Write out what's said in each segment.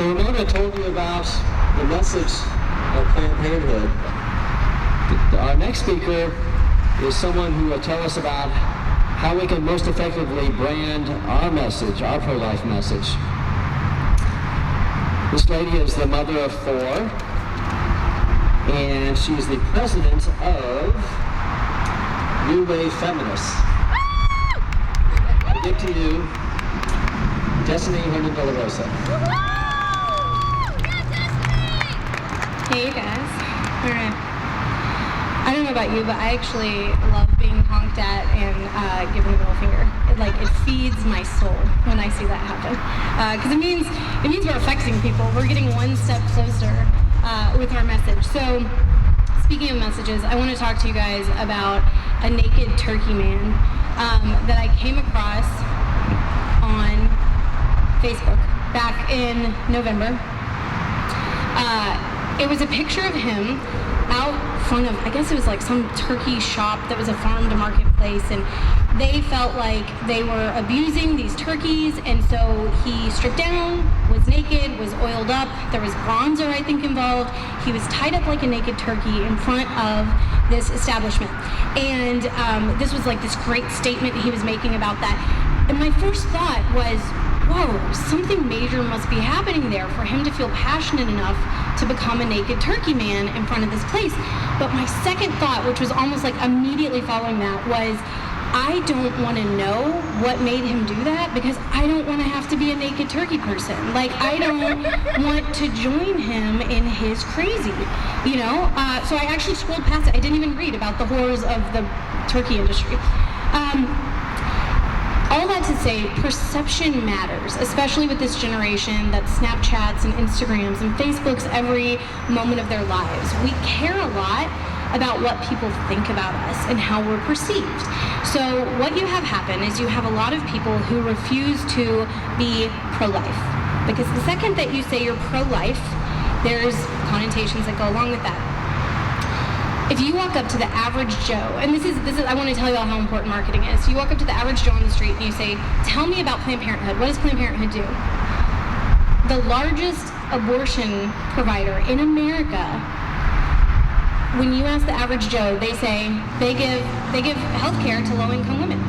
So Ramona told you about the message of Planned Parenthood. Our next speaker is someone who will tell us about how we can most effectively brand our message, our pro-life message. This lady is the mother of 4, and she's the president of New Wave Feminists. I give to you Destiny Herndon-De La Rosa. Hey, you guys. All right. I don't know about you, but I actually love being honked at and given the middle finger. It feeds my soul when I see that happen. Because it means we're affecting people. We're getting one step closer with our message. So, speaking of messages, I want to talk to you guys about a naked turkey man that I came across on Facebook back in November. It was a picture of him out front of, I guess it was like some turkey shop that was a farm to market place, and they felt like they were abusing these turkeys, and so he stripped down, was naked, was oiled up, there was bronzer, I think, involved. He was tied up like a naked turkey in front of this establishment, and this was like this great statement he was making about that, and my first thought was, whoa, something major must be happening there for him to feel passionate enough to become a naked turkey man in front of this place. But my second thought, which was almost like immediately following that, was I don't want to know what made him do that, because I don't want to have to be a naked turkey person. I don't want to join him in his crazy, So I actually scrolled past it. I didn't even read about the horrors of the turkey industry. All that to say, perception matters, especially with this generation that Snapchats and Instagrams and Facebooks every moment of their lives. We care a lot about what people think about us and how we're perceived. So what you have happen is you have a lot of people who refuse to be pro-life. Because the second that you say you're pro-life, there's connotations that go along with that. If you walk up to the average Joe, and this is I want to tell you all how important marketing is. You walk up to the average Joe on the street and you say, tell me about Planned Parenthood. What does Planned Parenthood do? The largest abortion provider in America, when you ask the average Joe, they say they give health care to low-income women.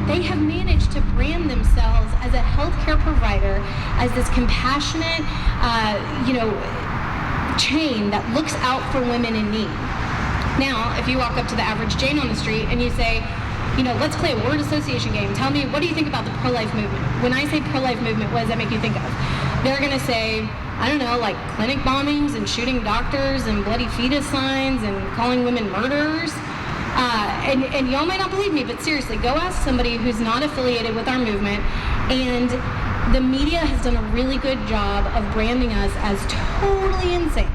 They have managed to brand themselves as a healthcare provider, as this compassionate, chain that looks out for women in need. Now, if you walk up to the average Jane on the street and you say, let's play a word association game. Tell me, what do you think about the pro-life movement? When I say pro-life movement, what does that make you think of? They're going to say, I don't know, like clinic bombings and shooting doctors and bloody fetus signs and calling women murderers. And y'all might not believe me, but seriously, go ask somebody who's not affiliated with our movement. And the media has done a really good job of branding us as totally insane.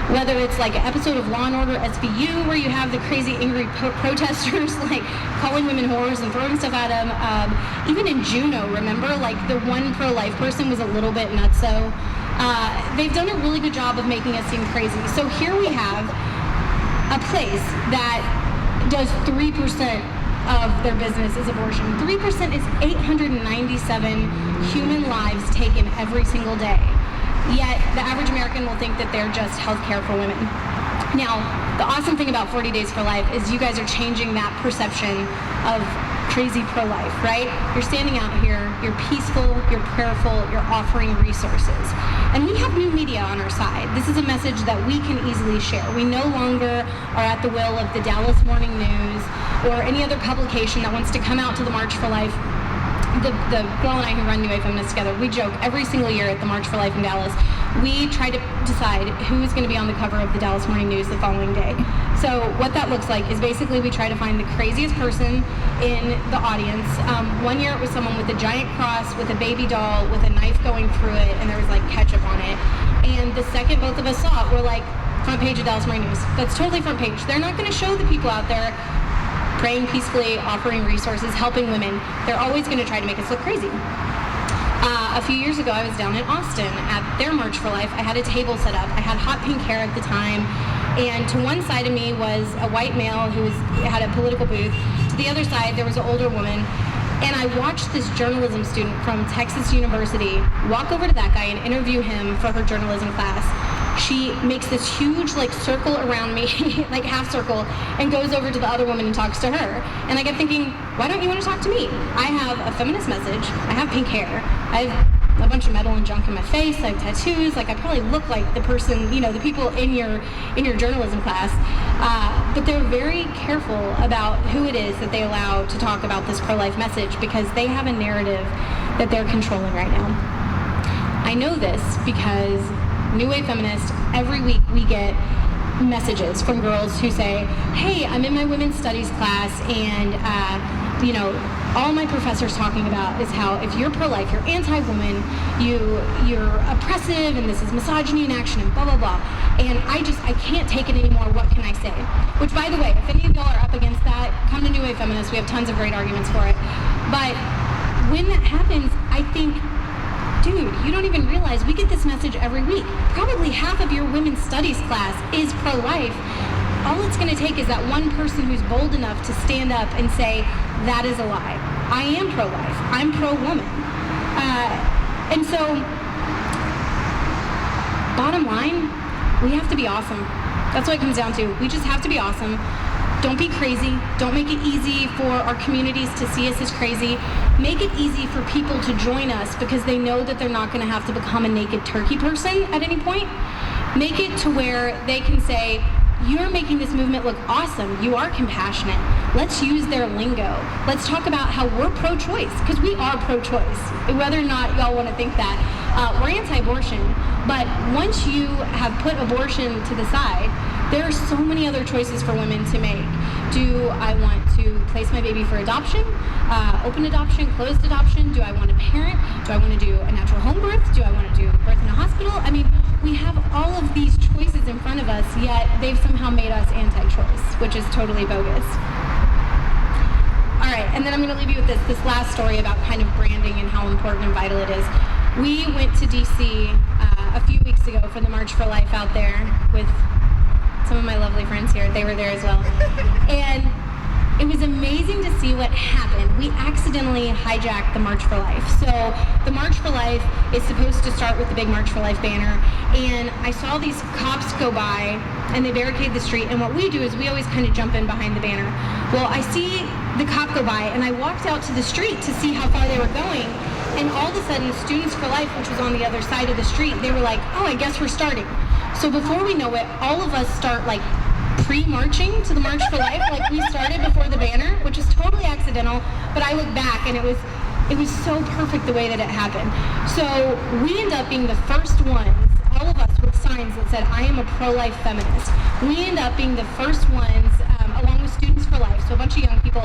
Whether it's like an episode of Law & Order SVU where you have the crazy angry protesters calling women whores and throwing stuff at them. Even in Juneau, remember? The one pro-life person was a little bit nutso. They've done a really good job of making us seem crazy. So here we have a place that does 3% of their business is abortion. 3% is 897 human lives taken every single day. Yet the average American will think that they're just healthcare for women. Now, the awesome thing about 40 Days for Life is you guys are changing that perception of crazy pro-life, right? You're standing out here, you're peaceful, you're prayerful, you're offering resources. And we have new media on our side. This is a message that we can easily share. We no longer are at the will of the Dallas Morning News or any other publication that wants to come out to the March for Life. The girl and I who run New Wave Feminists together, we joke every single year at the March for Life in Dallas. We try to decide who's going to be on the cover of the Dallas Morning News the following day. So what that looks like is basically we try to find the craziest person in the audience. One year it was someone with a giant cross, with a baby doll, with a knife going through it, and there was ketchup on it. And the second both of us saw it, we're front page of Dallas Morning News. That's totally front page. They're not going to show the people out there praying peacefully, offering resources, helping women. They're always going to try to make us look crazy. A few years ago, I was down in Austin at their March for Life. I had a table set up. I had hot pink hair at the time, and to one side of me was a white male who had a political booth. To the other side, there was an older woman And I watched this journalism student from Texas University walk over to that guy and interview him for her journalism class. She makes this huge circle around me, like half circle, and goes over to the other woman and talks to her. And I kept thinking, why don't you want to talk to me? I have a feminist message. I have pink hair. I have a bunch of metal and junk in my face. I have tattoos. I probably look like the person, the people in your journalism class. But they're very careful about who it is that they allow to talk about this pro-life message, because they have a narrative that they're controlling right now. I know this because New Wave Feminist, every week we get messages from girls who say, hey, I'm in my women's studies class, and all my professor's talking about is how if you're pro-life, you're anti-woman, you're oppressive, and this is misogyny in action, and blah, blah, blah. And I can't take it anymore. What can I say? Which, by the way, if any of y'all are up against that, come to New Wave Feminist. We have tons of great arguments for it. But when that happens, I think, dude, you don't even realize we get this message every week. Probably half of your women's studies class is pro-life. All it's going to take is that one person who's bold enough to stand up and say, that is a lie. I am pro-life. I'm pro-woman. And so, bottom line, we have to be awesome. That's what it comes down to. We just have to be awesome. Don't be crazy. Don't make it easy for our communities to see us as crazy. Make it easy for people to join us because they know that they're not going to have to become a naked turkey person at any point. Make it to where they can say, you're making this movement look awesome. You are compassionate. Let's use their lingo. Let's talk about how we're pro-choice, because we are pro-choice, whether or not y'all want to think that. We're anti-abortion, but once you have put abortion to the side, there are so many other choices for women to make. Do I want to place my baby for adoption? Open adoption, closed adoption? Do I want to parent? Do I want to do a natural home birth? Do I want to do birth in a hospital? I mean, we have all of these choices in front of us, yet they've somehow made us anti-choice, which is totally bogus. All right, and then I'm going to leave you with this last story about kind of branding and how important and vital it is. We went to DC a few weeks ago for the March for Life out there with some of my lovely friends here. They were there as well. And it was amazing to see what happened. We accidentally hijacked the March for Life. So the March for Life is supposed to start with the big March for Life banner. And I saw these cops go by and they barricade the street. And what we do is we always kind of jump in behind the banner. Well, I see the cop go by and I walked out to the street to see how far they were going. And all of a sudden, Students for Life, which was on the other side of the street, they were like, oh, I guess we're starting. So before we know it, all of us start pre-marching to the March for Life, we started before the banner, which is totally accidental, but I look back and it was so perfect the way that it happened. So we end up being the first ones, all of us with signs that said, I am a pro-life feminist. We end up being the first ones, along with Students for Life, so a bunch of young people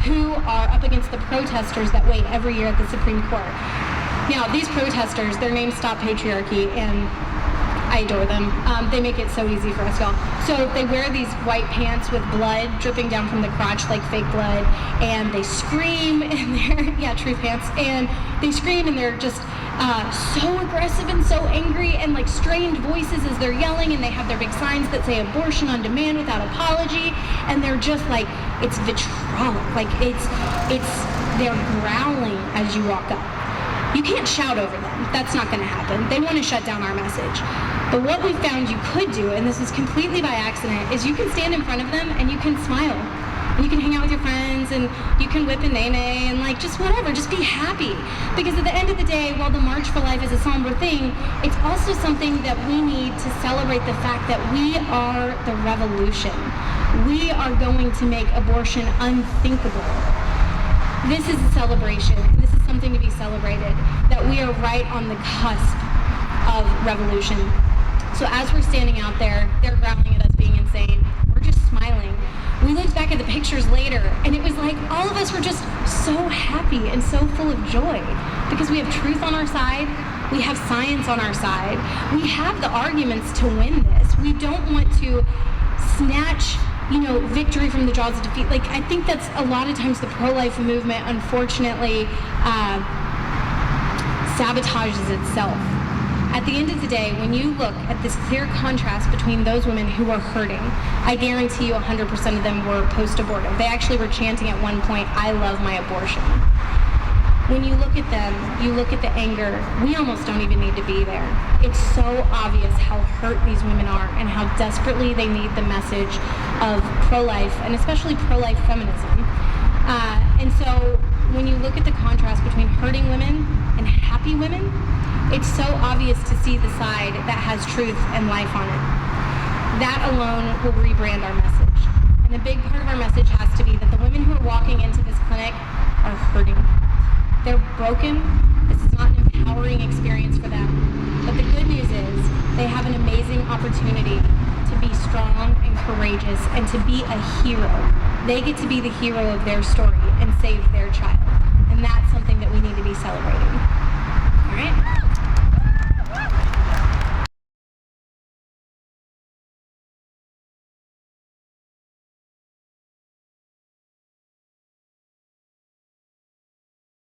who are up against the protesters that wait every year at the Supreme Court. Now, these protesters, their names Stop Patriarchy, and I adore them. They make it so easy for us, y'all. So they wear these white pants with blood dripping down from the crotch like fake blood, and they scream, and they're, truth pants, and they scream, and they're just so aggressive and so angry, and strange voices as they're yelling, and they have their big signs that say abortion on demand without apology, and they're just it's vitriolic, they're growling as you walk up. You can't shout over them. That's not going to happen. They want to shut down our message. But what we found you could do, and this is completely by accident, is you can stand in front of them and you can smile. And you can hang out with your friends and you can whip a nay-nay and just whatever, just be happy. Because at the end of the day, while the March for Life is a somber thing, it's also something that we need to celebrate the fact that we are the revolution. We are going to make abortion unthinkable. This is a celebration. This is something to be celebrated, that we are right on the cusp of revolution. So as we're standing out there, they're growling at us being insane. We're just smiling. We looked back at the pictures later, and it was all of us were just so happy and so full of joy because we have truth on our side. We have science on our side. We have the arguments to win this. We don't want to snatch victory from the jaws of defeat. I think that's a lot of times the pro-life movement, unfortunately, sabotages itself. At the end of the day, when you look at this clear contrast between those women who are hurting, I guarantee you 100% of them were post-abortive. They actually were chanting at one point, I love my abortion. When you look at them, you look at the anger, we almost don't even need to be there. It's so obvious how hurt these women are and how desperately they need the message of pro-life, and especially pro-life feminism. And so when you look at the contrast between hurting women and happy women, it's so obvious to see the side that has truth and life on it. That alone will rebrand our message. And a big part of our message has to be that the women who are walking into this clinic are hurting. They're broken. This is not an empowering experience for them. But the good news is they have an amazing opportunity to be strong and courageous and to be a hero. They get to be the hero of their story and save their child. And that's something that we need to be celebrating. All right?